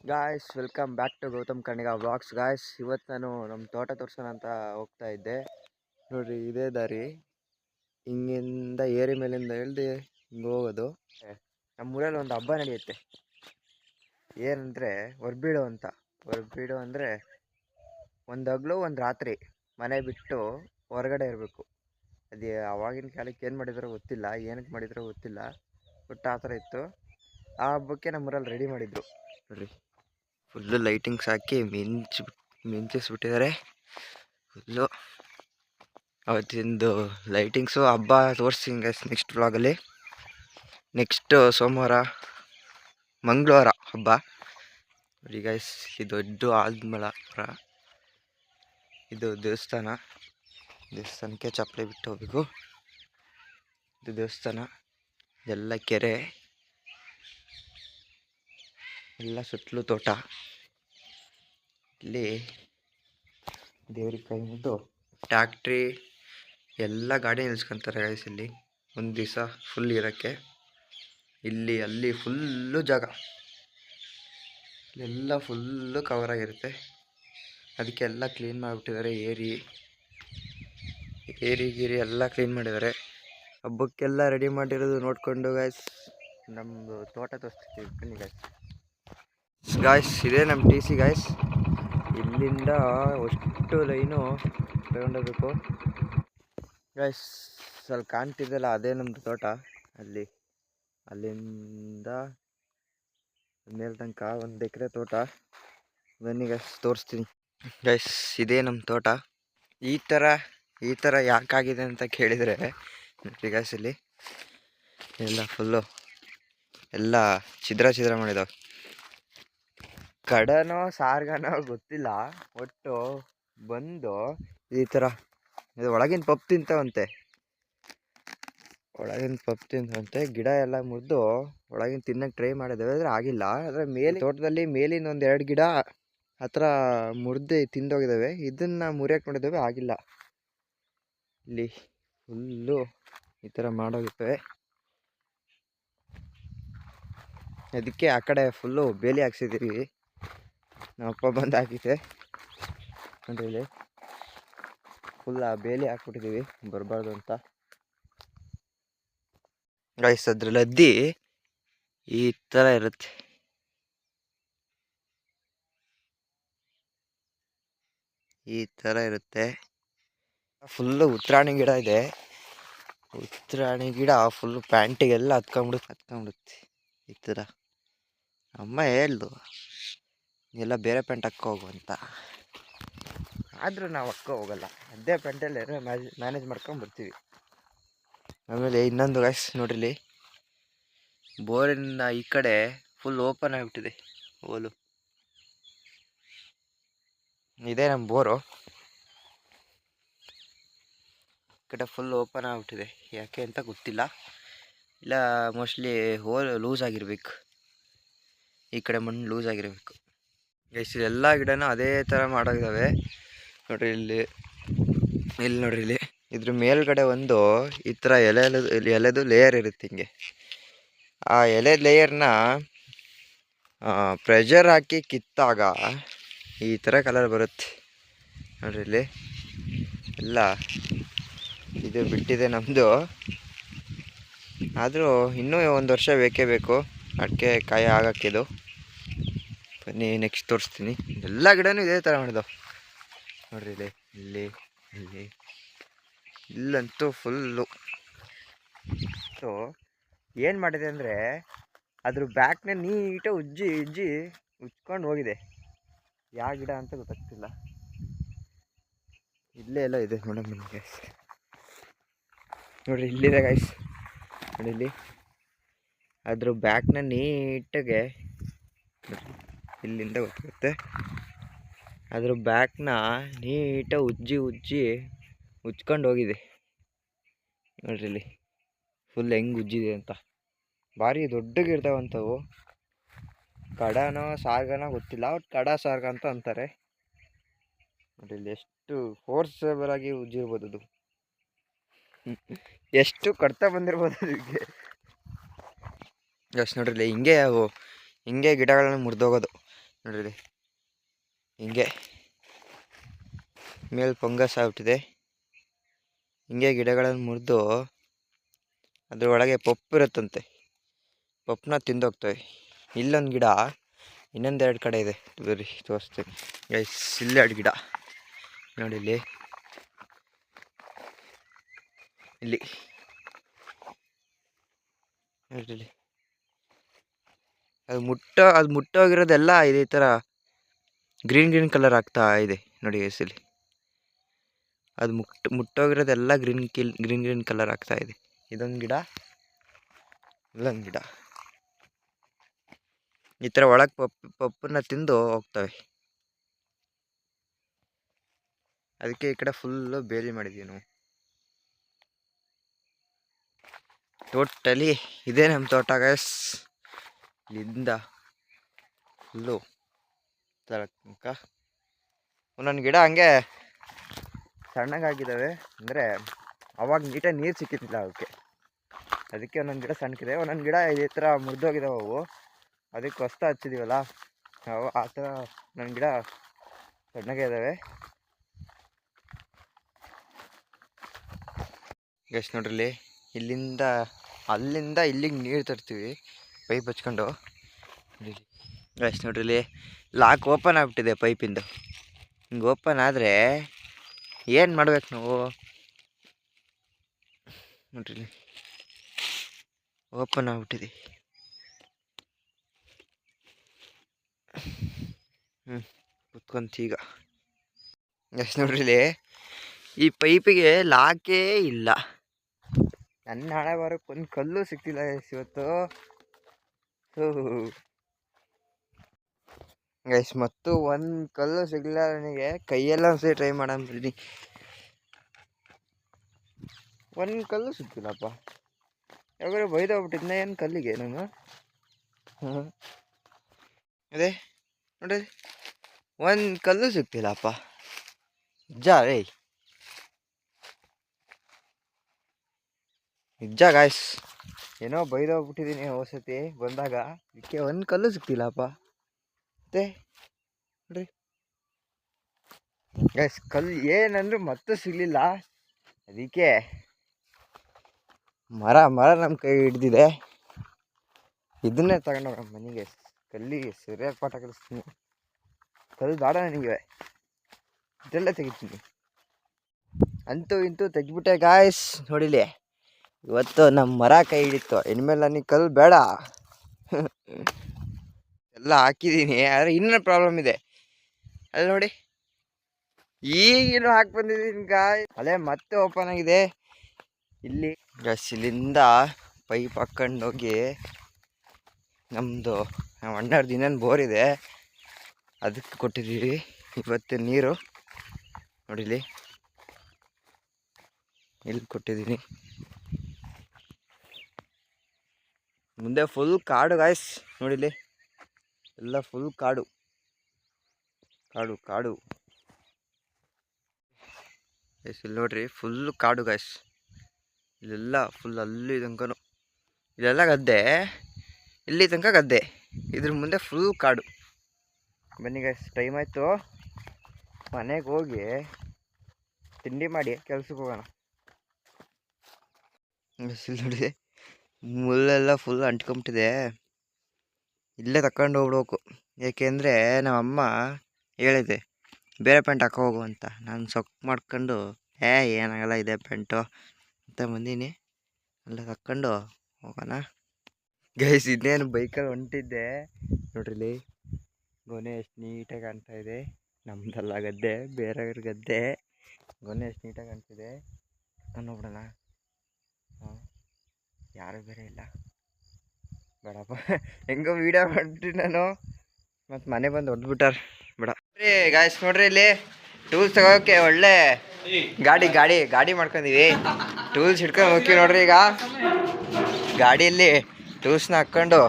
Guys welcome back to Gautam Kaniga vlogs. Guys ಇವತ್ತು ನಾನು ನಮ್ಮ ತೋಟ ತೋರ್ಸೋಣ ಅಂತ ಹೋಗ್ತಾ ಇದ್ದೆ. ನೋಡ್ರಿ ಇದೇ ದಾರಿ, ಹಿಂಗಿಂದ ಏರಿ ಮೇಲಿಂದ ಇಳ್ದು ಹಿಂಗೆ ಹೋಗೋದು. ನಮ್ಮೂರಲ್ಲಿ ಒಂದು ಹಬ್ಬ ನಡೆಯುತ್ತೆ. ಏನಂದರೆ ಹೊರ್ಬೀಡು ಅಂತ. ಹೊರ್ಬೀಡು ಅಂದರೆ ಒಂದು ಹಗ್ಲು ಒಂದು ರಾತ್ರಿ ಮನೆ ಬಿಟ್ಟು ಹೊರಗಡೆ ಇರಬೇಕು. ಅದು ಆವಾಗಿನ ಕಾಲಕ್ಕೆ ಏನು ಮಾಡಿದ್ರೋ ಗೊತ್ತಿಲ್ಲ, ಏನಕ್ಕೆ ಮಾಡಿದ್ರೋ ಗೊತ್ತಿಲ್ಲ, ಬಟ್ ಆ ಥರ ಇತ್ತು. ಆ ಹಬ್ಬಕ್ಕೆ ನಮ್ಮೂರಲ್ಲಿ ರೆಡಿ ಮಾಡಿದ್ರು ನೋಡ್ರಿ. ಫುಲ್ಲು ಲೈಟಿಂಗ್ಸ್ ಹಾಕಿ ಮಿಂಚಿಸ್ಬಿಟ್ಟಿದ್ದಾರೆ ಫುಲ್ಲು. ಅವತ್ತಿಂದು ಲೈಟಿಂಗ್ಸು ಹಬ್ಬ ತೋರಿಸ್ತೀನಿ ಗೈಸ್ ನೆಕ್ಸ್ಟ್ ವ್ಲಾಗಲ್ಲಿ. ನೆಕ್ಸ್ಟ್ ಸೋಮವಾರ ಮಂಗಳವಾರ ಹಬ್ಬ ನೋಡಿ ಗೈಸ್. ಇದು ದೊಡ್ಡ ಆಲ್ಮರ, ಇದು ದೇವಸ್ಥಾನಕ್ಕೆ ಚಪ್ಪಲಿ ಬಿಟ್ಟು ಹೋಗ್ಬೇಕು. ಇದು ದೇವಸ್ಥಾನ, ಎಲ್ಲ ಕೆರೆ, ಎಲ್ಲ ಸುತ್ತಲೂ ತೋಟ. ಇಲ್ಲಿ ದೇವ್ರಿಗೆ ಕೈ ಮುಗಿದು ಟ್ಯಾಕ್ಟ್ರಿ ಎಲ್ಲ ಗಾಡಿ ನಿಲ್ಸ್ಕೊಂತಾರೆ ಗೈಸ್. ಇಲ್ಲಿ ಒಂದು ದಿವಸ ಫುಲ್ ಇರೋಕ್ಕೆ, ಇಲ್ಲಿ ಅಲ್ಲಿ ಫುಲ್ಲು ಜಾಗ, ಇಲ್ಲೆಲ್ಲ ಫುಲ್ಲು ಕವರ್ ಆಗಿರುತ್ತೆ. ಅದಕ್ಕೆಲ್ಲ ಕ್ಲೀನ್ ಮಾಡಿಬಿಟ್ಟಿದ್ದಾರೆ. ಏರಿ ಎಲ್ಲ ಕ್ಲೀನ್ ಮಾಡಿದ್ದಾರೆ. ಹಬ್ಬಕ್ಕೆಲ್ಲ ರೆಡಿ ಮಾಡಿರೋದು ನೋಡಿಕೊಂಡು ಗೈಸ್ ನಮ್ಮದು ತೋಟ ತೋರಿಸ್ತೀವಿ ಬನ್ನಿ ಗಾಯ್ಸ್. ಇದೇ ನಮ್ಮ ಟಿ ಸಿ ಗಾಯ್ಸ್. ಇಲ್ಲಿಂದ ಅಷ್ಟು ಲೈನು ತಗೊಂಡೋಗ್ಬೇಕು ಗೈಸ್. ಅಲ್ಲಿ ಕಾಣ್ತಿದ್ದಲ್ಲ ಅದೇ ನಮ್ಮದು ತೋಟ. ಅಲ್ಲಿಂದ ಮೇಲ್ ತನಕ 1 ಎಕರೆ ತೋಟ. ಬನ್ನಿ ಗೈಸ್ ತೋರಿಸ್ತೀನಿ ಗೈಸ್. ಇದೇ ನಮ್ಮ ತೋಟ. ಈ ಥರ ಯಾಕಾಗಿದೆ ಅಂತ ಕೇಳಿದರೆ ನೋಡಿ ಗೈಸ್, ಇಲ್ಲಿ ಎಲ್ಲ ಫುಲ್ಲು ಎಲ್ಲ ಛಿದ್ರ ಮಾಡಿದಾವೆ. ಕಡನೋ ಸಾರ್ಗನೋ ಗೊತ್ತಿಲ್ಲ, ಒಟ್ಟು ಬಂದು ಈ ಥರ ಇದು ಒಳಗಿನ ಪಪ್ಪು ತಿಂತವಂತೆ. ಗಿಡ ಎಲ್ಲ ಮುರಿದು ಒಳಗಿನ ತಿನ್ನಕ್ಕೆ ಟ್ರೈ ಮಾಡಿದ್ದೇವೆ, ಆದರೆ ಆಗಿಲ್ಲ. ಆದರೆ ಮೇಲೆ ತೋಟದಲ್ಲಿ ಮೇಲಿನ 1-2 ಗಿಡ ಆ ಥರ ಮುರಿದು ತಿಂದೋಗಿದ್ದಾವೆ. ಇದನ್ನು ಮುರಿಯೋಕೆ ನೋಡಿದ್ದೇವೆ, ಆಗಿಲ್ಲ. ಇಲ್ಲಿ ಫುಲ್ಲು ಈ ಥರ ಮಾಡೋಗಿರ್ತವೆ. ಅದಕ್ಕೆ ಆ ಕಡೆ ಫುಲ್ಲು ಬೇಲಿ ಹಾಕ್ಸಿದ್ದೀವಿ. ನಮ್ಮಪ್ಪ ಬಂದು ಹಾಕಿದ್ದೆ ನೋಡ್ರಿ. ಇಲ್ಲಿ ಫುಲ್ ಆ ಬೇಲಿ ಹಾಕ್ಬಿಟ್ಟಿದ್ದೀವಿ ಬರಬಾರ್ದು ಅಂತ ಗೈಸ್. ಅದ್ರಲ್ಲಿ ಅದ್ದಿ ಈ ಥರ ಇರುತ್ತೆ. ಫುಲ್ಲು ಉತ್ತರಾಣಿ ಗಿಡ ಇದೆ. ಉತ್ತರಾಣಿ ಗಿಡ ಫುಲ್ಲು ಪ್ಯಾಂಟಿಗೆಲ್ಲ ಹತ್ಕೊಂಡ್ಬಿಡುತ್ತೆ ಈ ಥರ. ಅಮ್ಮ ಹೇಳ್ದು ಎಲ್ಲ ಬೇರೆ ಪ್ಯಾಂಟ್ ಹಾಕೋ ಹೋಗು ಅಂತ, ಆದರೂ ನಾವು ಹೋಗಲ್ಲ. ಅದೇ ಪ್ಯಾಂಟಲ್ಲಿ ಮ್ಯಾನೇಜ್ ಮಾಡ್ಕೊಂಡ್ಬರ್ತೀವಿ. ಆಮೇಲೆ ಇನ್ನೊಂದು ಗೈಸ್ ನೋಡ್ರಿ, ಬೋರಿನ ಈ ಕಡೆ ಫುಲ್ ಓಪನ್ ಆಗಿಬಿಟ್ಟಿದೆ ಹೋಲು. ಇದೇ ನಮ್ಮ ಬೋರು. ಈ ಕಡೆ ಫುಲ್ ಓಪನ್ ಆಗಿಬಿಟ್ಟಿದೆ, ಯಾಕೆ ಅಂತ ಗೊತ್ತಿಲ್ಲ. ಇಲ್ಲ ಮೋಸ್ಟ್ಲಿ ಹೋಲ್ ಲೂಸ್ ಆಗಿರ್ಬೇಕು, ಈ ಕಡೆ ಮಣ್ಣು ಲೂಸ್ ಆಗಿರಬೇಕು ಗೈಸ್. ಎಲ್ಲ ಗಿಡನೂ ಅದೇ ಥರ ಮಾಡೋಗಿದ್ದಾವೆ ನೋಡ್ರಿ. ಇಲ್ಲಿ ನೋಡ್ರಿ, ಇಲ್ಲಿ ಇದ್ರ ಮೇಲ್ಗಡೆ ಒಂದು ಈ ಥರ ಎಲೆದು ಲೇಯರ್ ಇರುತ್ತೆ ಹಿಂಗೆ. ಆ ಎಲೆ ಲೇಯರ್ನ ಪ್ರೆಷರ್ ಹಾಕಿ ಕಿತ್ತಾಗ ಈ ಥರ ಕಲರ್ ಬರುತ್ತೆ ನೋಡ್ರಿ. ಇಲ್ಲಿ ಎಲ್ಲ ಇದು ಬಿಟ್ಟಿದೆ ನಮ್ಮದು, ಆದರೂ ಇನ್ನೂ 1 ವರ್ಷ ಬೇಕೇ ಬೇಕು ಅಡಿಕೆ ಕಾಯಿ ಆಗೋಕ್ಕಿದು. ಬನ್ನಿ ನೆಕ್ಸ್ಟ್ ತೋರಿಸ್ತೀನಿ. ಎಲ್ಲ ಗಿಡನೂ ಇದೇ ಥರ ಮಾಡಿದಾವೆ ನೋಡ್ರಿ. ಇಲ್ಲಂತೂ ಫುಲ್ಲು. ಸೊ ಏನು ಮಾಡಿದೆ ಅಂದರೆ ಅದ್ರ ಬ್ಯಾಕ್ನ ನೀಟಾಗಿ ಉಜ್ಜಿ ಉಜ್ಕೊಂಡು ಹೋಗಿದೆ. ಯಾವ ಗಿಡ ಅಂತ ಗೊತ್ತಾಗ್ತಿಲ್ಲ. ಇಲ್ಲೇ ಎಲ್ಲ ಇದೆ ಮೇಡಮ್ ನನಗೆ ನೋಡ್ರಿ. ಇಲ್ಲಿದೆ ಗೈಸ್ ನೋಡಿ. ಇಲ್ಲಿ ಅದ್ರ ಬ್ಯಾಕ್ನ ನೀಟಾಗೆ ಇಲ್ಲಿಂದ ಗೊತ್ತಾಗುತ್ತೆ. ಅದ್ರ ಬ್ಯಾಕ್ನ ನೀಟಾಗಿ ಉಜ್ಕೊಂಡು ಹೋಗಿದೆ ನೋಡ್ರಿ. ಇಲ್ಲಿ ಫುಲ್ ಹೆಂಗೆ ಉಜ್ಜಿದೆ ಅಂತ. ಭಾರಿ ದೊಡ್ಡಗಿರ್ತಾವಂಥವು. ಕಡನೋ ಸಾರ್ಗನೋ ಗೊತ್ತಿಲ್ಲ, ಒಟ್ಟು ಕಡ ಸಾರ್ಗ ಅಂತ ಅಂತಾರೆ ನೋಡ್ರಿ. ಇಲ್ಲಿ ಎಷ್ಟು ಫೋರ್ಸೇಬಲ್ ಆಗಿ ಉಜ್ಜಿರ್ಬೋದು ಅದು, ಎಷ್ಟು ಕಡ್ತಾ ಬಂದಿರ್ಬೋದು ಅದಕ್ಕೆ. ಜಸ್ಟ್ ನೋಡ್ರಿ, ಹಿಂಗೆ ಗಿಡಗಳನ್ನ ಮುರಿದೋಗೋದು. ನೋಡ್ರಿ ಹಿಂಗೆ ಮೇಲೆ ಫಂಗಸ್ ಆಗ್ಬಿಟ್ಟಿದೆ. ಹಿಂಗೆ ಗಿಡಗಳನ್ನು ಮುರಿದು ಅದ್ರ ಒಳಗೆ ಪಪ್ಪು ಇರುತ್ತಂತೆ, ಪಪ್ಪನ್ನ ತಿಂದೋಗ್ತವೆ. ಇಲ್ಲೊಂದು ಗಿಡ, ಇನ್ನೊಂದೆರಡು ಕಡೆ ಇದೆ, ಬರೀ ತೋರಿಸ್ತೀನಿ ಗೈಸ್. ಇಲ್ಲೆರಡು ಗಿಡ ನೋಡಿ, ಇಲ್ಲಿ ನೋಡ್ರಿ. ಅದು ಮುಟ್ಟೋಗಿರೋದೆಲ್ಲ ಇದೇ ಥರ ಗ್ರೀನ್ ಕಲರ್ ಆಗ್ತಾ ಇದೆ ನೋಡಿ ಗೈಸ್. ಇಲ್ಲಿ ಅದು ಮುಟ್ಟೋಗಿರೋದೆಲ್ಲ ಗ್ರೀನ್ ಕಲರ್ ಆಗ್ತಾ ಇದೆ. ಇದೊಂದು ಗಿಡ, ಇಲ್ಲೊಂದು ಗಿಡ. ಈ ಥರ ಒಳಗೆ ಪಪ್ಪನ್ನ ತಿಂದು ಹೋಗ್ತವೆ. ಅದಕ್ಕೆ ಈ ಕಡೆ ಫುಲ್ಲು ಬೇಲಿ ಮಾಡಿದ್ದೀವಿ ನಾವು. ಟೋಟಲಿ ಇದೇ ನಮ್ಮ ತೋಟ ಗೈಸ್. ಇಲ್ಲಿಂದ ಫುಲ್ಲು ತನಕ ಒಂದೊಂದು ಗಿಡ ಹಂಗೆ ಸಣ್ಣಗಾಗಿದ್ದಾವೆ. ಅಂದರೆ ಅವಾಗ ನೀಟಾಗಿ ನೀರು ಸಿಕ್ಕಿದ್ದಿಲ್ಲ ಅವಕ್ಕೆ, ಅದಕ್ಕೆ ಒಂದೊಂದು ಗಿಡ ಸಣ್ಣಕ್ಕಿದೆ. ಒಂದೊಂದು ಗಿಡ ಈ ಥರ ಮುರಿದೋಗಿದ್ದಾವೆ ಅವು, ಅದಕ್ಕೆ ಹೊಸ್ತ ಹಚ್ಚಿದ್ದೀವಲ್ಲ ಅವು ಆ ಥರ ನನ್ನ ಗಿಡ ಸಣ್ಣಗೆ ಇದ್ದಾವೆ. ಗೈಸ್ ನೋಡ್ರಿ, ಅಲ್ಲಿಂದ ಇಲ್ಲಿಗೆ ನೀರು ತರ್ತೀವಿ ಪೈಪ್ ಹಚ್ಕೊಂಡು. ಗೈಸ್ ನೋಡ್ರಿ, ಲಾಕ್ ಓಪನ್ ಆಗಿಬಿಟ್ಟಿದೆ ಪೈಪಿಂದು. ಹಿಂಗೆ ಓಪನ್ ಆದರೆ ಏನು ಮಾಡ್ಬೇಕು ನಾವು? ನೋಡ್ರಿ, ಓಪನ್ ಆಗ್ಬಿಟ್ಟಿದೆ. ಕುತ್ಕೊಂತೀಗ. ಗೈಸ್ ನೋಡ್ರಿ, ಈ ಪೈಪಿಗೆ ಲಾಕೇ ಇಲ್ಲ. ನನ್ನ ಹಣೆ ಬರೋಕ್ಕೆ ಒಂದು ಕಲ್ಲು ಸಿಕ್ತಿಲ್ಲ ಇವತ್ತು. ಗೈಸ್ ಮತ್ತು ಒಂದು ಕಲ್ಲು ಸಿಗಲಿಲ್ಲ ನನಗೆ. ಕೈಯೆಲ್ಲ ಒಂದ್ಸರಿ ಟ್ರೈ ಮಾಡಂಬಿಡಿ, ಒಂದು ಕಲ್ಲು ಸಿಗ್ತಿಲ್ಲಪ್ಪ. ಯಾವಾಗಾರು ಬೈದೋಗ್ಬಿಟ್ಟಿದ್ನ ಏನು ಕಲ್ಲಿಗೆ ನಾನು. ಅದೇ ನೋಡ್ರಿ, ಒಂದು ಕಲ್ಲು ಸಿಗ್ತಿಲ್ಲಪ್ಪ. ರೇ ನಿಜ ಗಾಯ್ಸ್, ಏನೋ ಬೈದೋಗ್ಬಿಟ್ಟಿದ್ದೀನಿ ಹೊಸತಿ ಬಂದಾಗ. ಇದಕ್ಕೆ ಒಂದು ಕಲ್ಲು ಸಿಗ್ತಿಲ್ಲಪ್ಪ. ಮತ್ತೆ ನೋಡ್ರಿ ಗಾಯ್ಸ್, ಕಲ್ಲು ಏನಂದ್ರೆ ಮತ್ತೆ ಸಿಗಲಿಲ್ಲ. ಅದಕ್ಕೆ ಮರ ನಮ್ಮ ಕೈ ಹಿಡ್ದಿದೆ. ಇದನ್ನೇ ತಗೊಂಡೋಗ ನಮ್ಮ ಮನೆಗೆ, ಕಲ್ಲಿಗೆ ಸರಿಯಾಗಿ ಪಾಠ ಕಲಿಸ್ತೀನಿ. ಕಲ್ಲು ಬೇಡ ನನಗೆ, ಇದೆಲ್ಲ ತೆಗಿತೀನಿ. ಅಂತೂ ಇಂತೂ ತೆಗಿಬಿಟ್ಟೆ ಗಾಯ್ಸ್. ನೋಡಿಲಿ, ಇವತ್ತು ನಮ್ಮ ಮರ ಕೈ ಹಿಡಿತು. ಇನ್ಮೇಲೆ ನನಗೆ ಕಲ್ಲು ಬೇಡ. ಎಲ್ಲ ಹಾಕಿದ್ದೀನಿ, ಆದರೆ ಇನ್ನೊಂದು ಪ್ರಾಬ್ಲಮ್ ಇದೆ. ಅಲ್ಲಿ ನೋಡಿ, ಈಗಿನೂ ಹಾಕಿ ಬಂದಿದ್ದೀನಿ ಗಾಯ್ಸ್. ಅಲ್ಲೇ ಮತ್ತೆ ಓಪನ್ ಆಗಿದೆ. ಇಲ್ಲಿ ಗೈಸ್, ಇಲ್ಲಿಂದ ಪೈಪ್ ಹಾಕ್ಕೊಂಡು ಹೋಗಿ ನಮ್ಮದು ನಮ್ಮ ಅಣ್ಣವ್ರದ್ದು ಇನ್ನೊಂದು ಬೋರ್ ಇದೆ, ಅದಕ್ಕೆ ಕೊಟ್ಟಿದ್ದೀವಿ ಇವತ್ತು ನೀರು. ನೋಡಿಲಿ, ಇಲ್ಲಿ ಕೊಟ್ಟಿದ್ದೀನಿ. ಮುಂದೆ ಫುಲ್ ಕಾಡು ಗಾಯ್ಸ್. ನೋಡಿಲಿ, ಎಲ್ಲ ಫುಲ್ ಕಾಡು. ಇಲ್ಲಿ ನೋಡ್ರಿ, ಫುಲ್ ಕಾಡು ಗಾಯ್ಸ್. ಇಲ್ಲೆಲ್ಲ ಫುಲ್ ಅಲ್ಲಿ ತನಕನೂ, ಇಲ್ಲೆಲ್ಲ ಗದ್ದೆ, ಇಲ್ಲಿ ತನಕ ಗದ್ದೆ, ಇದ್ರ ಮುಂದೆ ಫುಲ್ ಕಾಡು. ಬನ್ನಿ ಗಾಯ್ಸ್, ಟೈಮ್ ಆಯಿತು, ಮನೆಗೆ ಹೋಗಿ ತಿಂಡಿ ಮಾಡಿ ಕೆಲ್ಸಕ್ಕೆ ಹೋಗೋಣ. ಇಲ್ಲಿ ನೋಡಿ, ಮುಳ್ಳೆಲ್ಲ ಫುಲ್ ಅಂಟ್ಕೊಂಬಿಟ್ಟಿದೆ. ಇಲ್ಲೇ ತಗೊಂಡು ಹೋಗ್ಬೇಕು. ಏಕೆಂದರೆ ನಮ್ಮಮ್ಮ ಹೇಳಿದೆ ಬೇರೆ ಪ್ಯಾಂಟ್ ಹಾಕೋ ಹೋಗು ಅಂತ. ನಾನು ಸೊಕ್ ಮಾಡ್ಕೊಂಡು ಏನಾಗಲ್ಲ ಇದೆ ಪ್ಯಾಂಟು ಅಂತ ಬಂದೀನಿ. ಎಲ್ಲ ತಕ್ಕೊಂಡು ಹೋಗೋಣ ಗೈಸ್. ಇನ್ನೇನು ಬೈಕಲ್ಲಿ ಹೊಂಟಿದ್ದೆ. ನೋಡ್ರಿ, ಗೊನೆ ಎಷ್ಟು ನೀಟಾಗಿ ಕಾಣ್ತಾ ಇದೆ. ನಮ್ದಲ್ಲ ಗದ್ದೆ, ಬೇರೆಯವ್ರ ಗದ್ದೆ. ಗೊನೆ ಎಷ್ಟು ನೀಟಾಗಿ ಕಾಣ್ತಿದೆ. ನೋಡೋಣ. ಯಾರು ಬೇರೆ ಇಲ್ಲ, ಬೇಡಪ್ಪ. ಹೆಂಗೋ ವೀಡಿಯೋ ಮಾಡ್ಬಿಟ್ಟು ನಾನು ಮತ್ತು ಮನೆ ಬಂದು ಹೊಡೆದ್ಬಿಟ್ಟಾರ. ಬೇಡ ರೀ ಗಾಯ್ಸ್. ನೋಡ್ರಿ, ಇಲ್ಲಿ ಟೂಲ್ಸ್ ತಗೋಕ್ಕೆ ಒಳ್ಳೆ ಗಾಡಿ ಮಾಡ್ಕೊಂಡಿವಿ. ಟೂಲ್ಸ್ ಹಿಡ್ಕೊಂಡು ಹೋಗ್ತೀವಿ ನೋಡ್ರಿ. ಈಗ ಗಾಡಿಯಲ್ಲಿ ಟೂಲ್ಸ್ನ ಹಾಕ್ಕೊಂಡು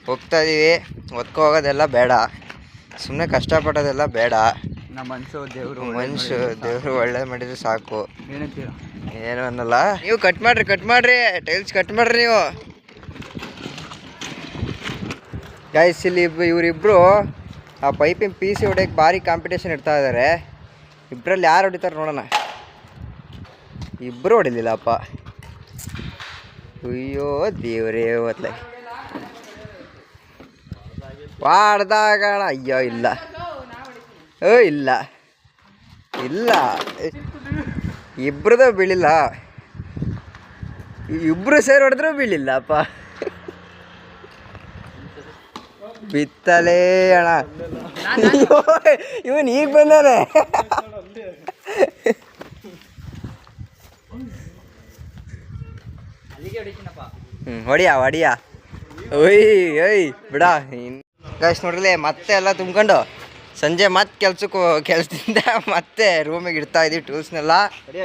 ಹೋಗ್ತಾ ಇದೀವಿ. ಒತ್ಕೊ ಹೋಗೋದೆಲ್ಲ ಬೇಡ, ಸುಮ್ಮನೆ ಕಷ್ಟಪಡೋದೆಲ್ಲ ಬೇಡ. ನಮ್ಮ ದೇವರು ಒಳ್ಳೇದು ಮಾಡಿದ್ರೆ ಸಾಕು. ಏನು ಅನ್ನಲ್ಲ. ನೀವು ಕಟ್ ಮಾಡ್ರಿ ಟೈಲ್ಸ್ ಕಟ್ ಮಾಡ್ರಿ ನೀವು ಗೈಸ್. ಇಲ್ಲಿ ಇವರಿಬ್ರು ಆ ಪೈಪಿನ ಪಿ ಸಿ ಹೊಡೆಯೋಕ್ಕೆ ಭಾರಿ ಕಾಂಪಿಟೇಷನ್ ಇಡ್ತಾ ಇದ್ದಾರೆ. ಇಬ್ಬರಲ್ಲಿ ಯಾರು ಹೊಡಿತಾರೆ ನೋಡೋಣ. ಇಬ್ಬರು ಹೊಡಿಲಿಲ್ಲಪ್ಪ. ಅಯ್ಯೋ ದೇವರೇ ಹೊತ್ಲೆ ವಾಡ್ದಾಗಣ. ಅಯ್ಯೋ ಇಲ್ಲ ಇಲ್ಲ ಇಲ್ಲ, ಇಬ್ರದ್ದು ಬೀಳಿಲ್ಲ. ಇಬ್ರು ಸೇರಿ ಹೊಡೆದ್ರೂ ಬೀಳಿಲ್ಲಪ್ಪ. ಬಿತ್ತಲೇ ಅಣ್ಣ. ಇವನ್ ಈಗ ಬಂದಾನೆ. ಹೊಡಿಯ ಹೊಡಿಯ. ಒಯ್ ಒಯ್ ಬಿಡ. ಗೈಸ್ ನೋಡ್ರಲಿ ಮತ್ತೆ ಎಲ್ಲ ತುಂಬ್ಕೊಂಡು ಸಂಜೆ ಮತ್ತೆ ಕೆಲ್ಸದಿಂದ ಮತ್ತೆ ರೂಮಿಗೆ ಇಡ್ತಾ ಇದೀವಿ ಟೂಲ್ಸ್ನೆಲ್ಲ.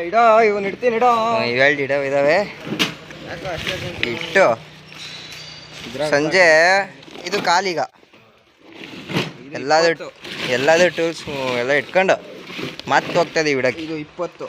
ಇಡೋ ಇವನ್ ಇಡ್ತೀನಿ ಇಡೋ. ಇವೆರಡು ಇದಾವೆ ಇಟ್ಟು ಸಂಜೆ ಇದು ಕಾಲೀಗ ಎಲ್ಲದು ಟೂಲ್ಸ್ ಎಲ್ಲ ಇಟ್ಕೊಂಡು ಮತ್ತೆ ಹೋಗ್ತಾ ಇದೀವಿ ಇಡಕ್ಕೆ. ಇದು 20